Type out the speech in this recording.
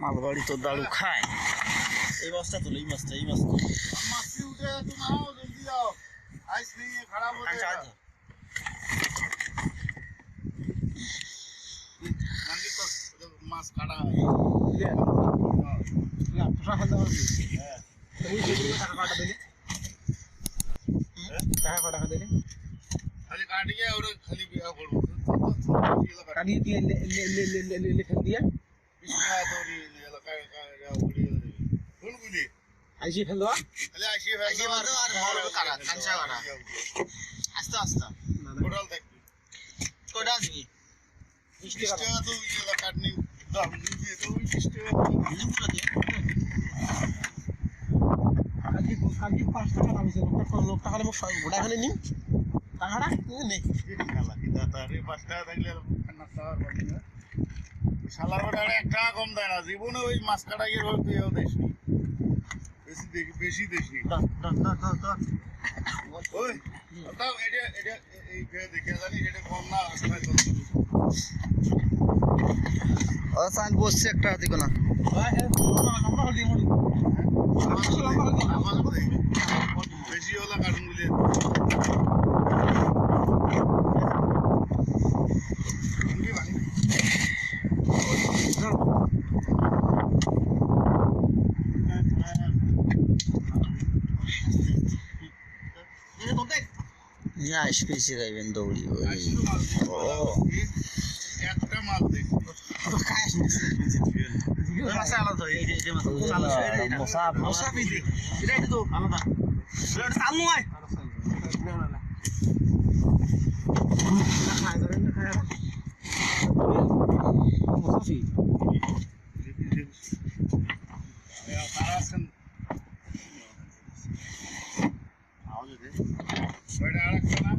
মালবাড়ি তো দাড়ু খায়। এই মাছটা তোলো, এই মাছটা, এই মাছটা মাছটি উঠে তুমি নাও, জলদি যাও, আইস নিয়ে খারাপ হতে মাছ কাটা হয়। খালি কাটিয়ে ওরা খালি বিয়া করবো কাটিয়ে দিয়ে লিখে দিয়ে আইসি ফেলবো, খালি আইসি ফেলবো আর কাটা কাঁচা কাটা আস্তে আস্তে টোটাল দেখবি কোটা দিবি 20 টাকা তো ইয়ে কাটনি দাম দিয়ে তো 20 টাকা পুরো দিয়ে আজকে 5 টাকা দাম ছিল লোকটা খালি গোটা খালি নি টাকাটা নেই খালা কি দাতারে 5 টাকা থাকলে 50 টাকা বাকি না শালার বড় 1 টাকা কম দেয় না জীবনে ওই মাছ কাটাইয়ের হইতো এও দেশনি বেশি দেশনি ওই দাও এটা এই দেখে জানি এটা কম না আসলে তো ও সান বসছে একটা দিকো না ভাই লম্বা হল দিমু লম্বা হল বেশি হলা কাটুন গুলি ইয়া স্পেসি গাইবেন দৌড়ি ওই ও একটা মাল দেখ তো খাইস না মাছ আলাদা এই যে মাছ মোসাফ মোসাফ এটা তো আলাদা এটা সামনে আয় মোসাফি তারাছেন আওয়াজ দে ওইটা আরেকটা না